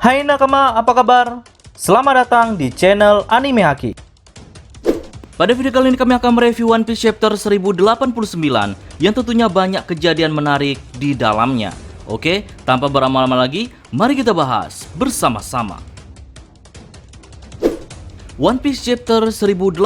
Hai nakama, apa kabar? Selamat datang di channel Anime Haki. Pada video kali ini kami akan mereview One Piece chapter 1089 yang tentunya banyak kejadian menarik di dalamnya. Oke, tanpa berlama-lama lagi, mari kita bahas bersama-sama. One Piece chapter 1089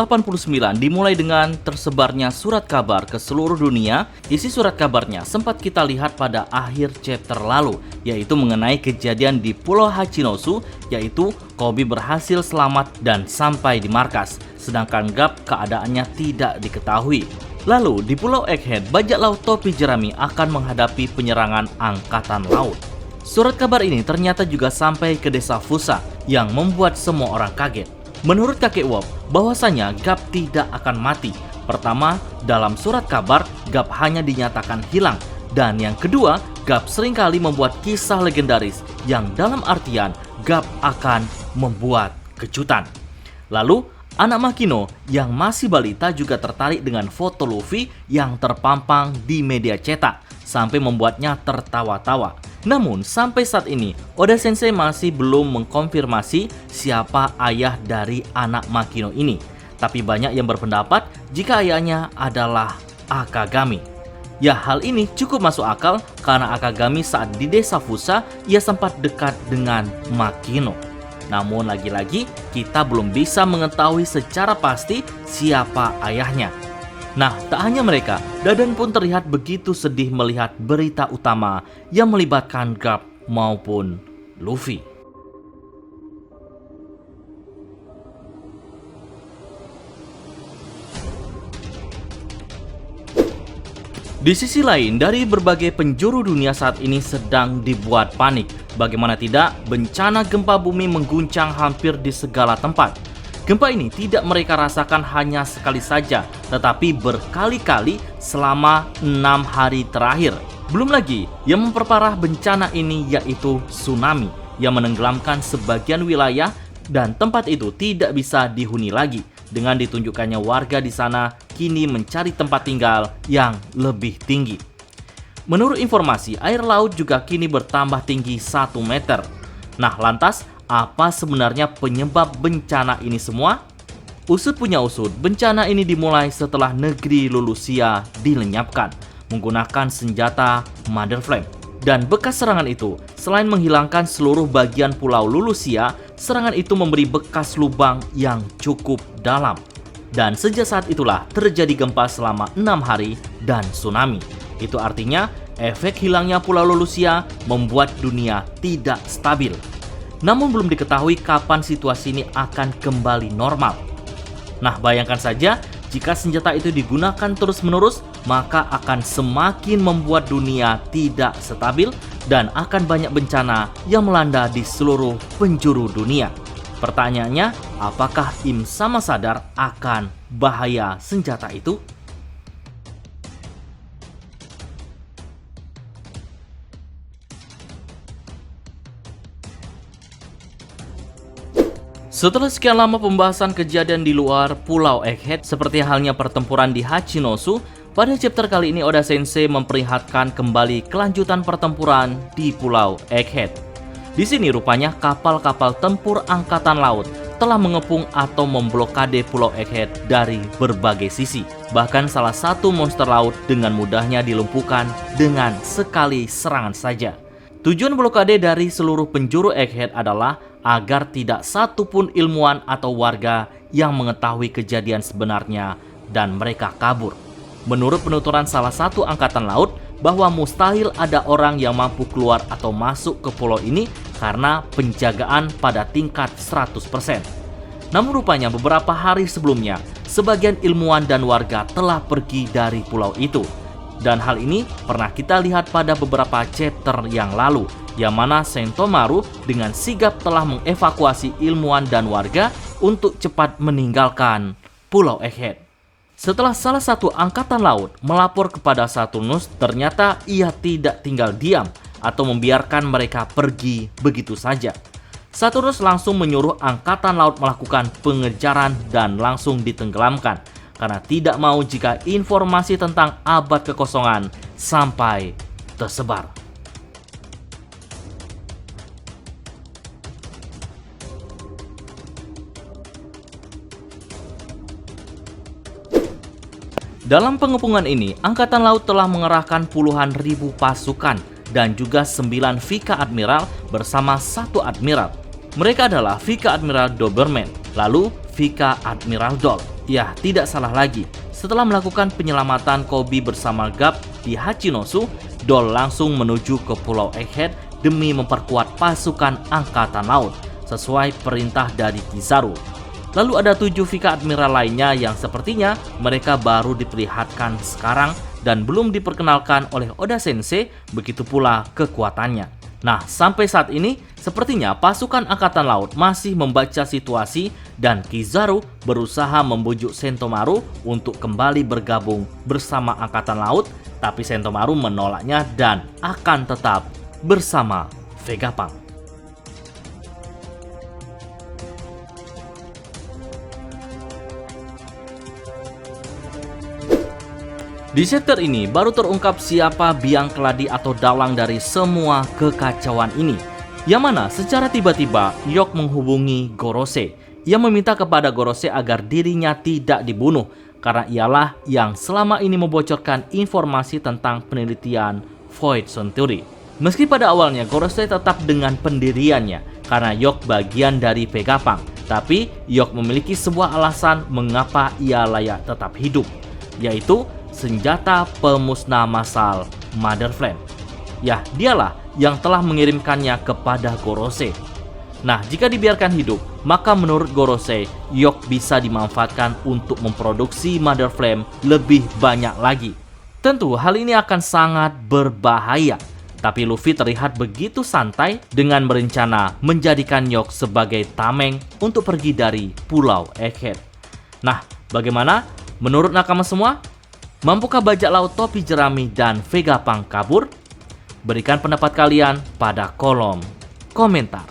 dimulai dengan tersebarnya surat kabar ke seluruh dunia. Isi surat kabarnya sempat kita lihat pada akhir chapter lalu, yaitu mengenai kejadian di Pulau Hachinosu, yaitu Koby berhasil selamat dan sampai di markas, sedangkan Garp keadaannya tidak diketahui. Lalu di Pulau Egghead, bajak laut topi jerami akan menghadapi penyerangan angkatan laut. Surat kabar ini ternyata juga sampai ke desa Fusa yang membuat semua orang kaget. Menurut kakek Uop, bahwasanya Garp tidak akan mati. Pertama, dalam surat kabar, Garp hanya dinyatakan hilang. Dan yang kedua, Garp seringkali membuat kisah legendaris yang dalam artian Garp akan membuat kejutan. Lalu, anak Makino yang masih balita juga tertarik dengan foto Luffy yang terpampang di media cetak sampai membuatnya tertawa-tawa. Namun sampai saat ini Oda Sensei masih belum mengkonfirmasi siapa ayah dari anak Makino ini. Tapi banyak yang berpendapat jika ayahnya adalah Akagami. Ya, hal ini cukup masuk akal karena Akagami saat di desa Fusa ia sempat dekat dengan Makino. Namun lagi-lagi kita belum bisa mengetahui secara pasti siapa ayahnya. Nah, tak hanya mereka, Dadan pun terlihat begitu sedih melihat berita utama yang melibatkan Garp maupun Luffy. Di sisi lain, dari berbagai penjuru dunia saat ini sedang dibuat panik. Bagaimana tidak, bencana gempa bumi mengguncang hampir di segala tempat. Gempa ini tidak mereka rasakan hanya sekali saja, tetapi berkali-kali selama 6 hari terakhir. Belum lagi, yang memperparah bencana ini yaitu tsunami yang menenggelamkan sebagian wilayah dan tempat itu tidak bisa dihuni lagi. Dengan ditunjukkannya warga di sana kini mencari tempat tinggal yang lebih tinggi. Menurut informasi, air laut juga kini bertambah tinggi 1 meter. Nah, lantas apa sebenarnya penyebab bencana ini semua? Usut punya usut, bencana ini dimulai setelah negeri Lulusia dilenyapkan menggunakan senjata Mother Flame. Dan bekas serangan itu, selain menghilangkan seluruh bagian pulau Lulusia, serangan itu memberi bekas lubang yang cukup dalam. Dan sejak saat itulah terjadi gempa selama 6 hari dan tsunami. Itu artinya efek hilangnya pulau Lulusia membuat dunia tidak stabil. Namun belum diketahui kapan situasi ini akan kembali normal. Nah, bayangkan saja jika senjata itu digunakan terus-menerus, maka akan semakin membuat dunia tidak stabil dan akan banyak bencana yang melanda di seluruh penjuru dunia. Pertanyaannya, apakah Im Sama sadar akan bahaya senjata itu? Setelah sekian lama pembahasan kejadian di luar Pulau Egghead seperti halnya pertempuran di Hachinosu, pada chapter kali ini Oda Sensei memperlihatkan kembali kelanjutan pertempuran di Pulau Egghead. Di sini rupanya kapal-kapal tempur angkatan laut telah mengepung atau memblokade Pulau Egghead dari berbagai sisi. Bahkan salah satu monster laut dengan mudahnya dilumpuhkan dengan sekali serangan saja. Tujuan blokade dari seluruh penjuru Egghead adalah agar tidak satu pun ilmuwan atau warga yang mengetahui kejadian sebenarnya dan mereka kabur. Menurut penuturan salah satu angkatan laut, bahwa mustahil ada orang yang mampu keluar atau masuk ke pulau ini karena penjagaan pada tingkat 100%. Namun rupanya beberapa hari sebelumnya, sebagian ilmuwan dan warga telah pergi dari pulau itu. Dan hal ini pernah kita lihat pada beberapa chapter yang lalu, yang mana Sentomaru dengan sigap telah mengevakuasi ilmuwan dan warga untuk cepat meninggalkan Pulau Egghead. Setelah salah satu angkatan laut melapor kepada Saturnus, ternyata ia tidak tinggal diam atau membiarkan mereka pergi begitu saja. Saturnus langsung menyuruh angkatan laut melakukan pengejaran dan langsung ditenggelamkan karena tidak mau jika informasi tentang abad kekosongan sampai tersebar. Dalam pengepungan ini, Angkatan Laut telah mengerahkan puluhan ribu pasukan dan juga 9 Vika Admiral bersama 1 Admiral. Mereka adalah Vika Admiral Doberman, lalu Vika Admiral Doll. Ya, tidak salah lagi. Setelah melakukan penyelamatan Kobe bersama Garp di Hachinosu, Doll langsung menuju ke Pulau Egghead demi memperkuat pasukan Angkatan Laut sesuai perintah dari Kizaru. Lalu ada 7 Vika Admiral lainnya yang sepertinya mereka baru diperlihatkan sekarang dan belum diperkenalkan oleh Oda Sensei, begitu pula kekuatannya. Nah, sampai saat ini sepertinya pasukan Angkatan Laut masih membaca situasi dan Kizaru berusaha membujuk Sentomaru untuk kembali bergabung bersama Angkatan Laut, tapi Sentomaru menolaknya dan akan tetap bersama Vegapunk. Di chapter ini baru terungkap siapa biang keladi atau dalang dari semua kekacauan ini. Yang mana secara tiba-tiba York menghubungi Gorosei. Ia meminta kepada Gorosei agar dirinya tidak dibunuh karena ialah yang selama ini membocorkan informasi tentang penelitian Void Century. Meski pada awalnya Gorosei tetap dengan pendiriannya karena York bagian dari Vegapunk, tapi York memiliki sebuah alasan mengapa ia layak tetap hidup, yaitu senjata pemusnah massal Mother Flame. Ya, dialah yang telah mengirimkannya kepada Gorosei. Nah, jika dibiarkan hidup, maka menurut Gorosei, York bisa dimanfaatkan untuk memproduksi Mother Flame lebih banyak lagi. Tentu hal ini akan sangat berbahaya, tapi Luffy terlihat begitu santai dengan berencana menjadikan York sebagai tameng untuk pergi dari Pulau Egghead. Nah, bagaimana menurut nakama semua? Mampukah bajak laut topi jerami dan Vegapunk kabur? Berikan pendapat kalian pada kolom komentar.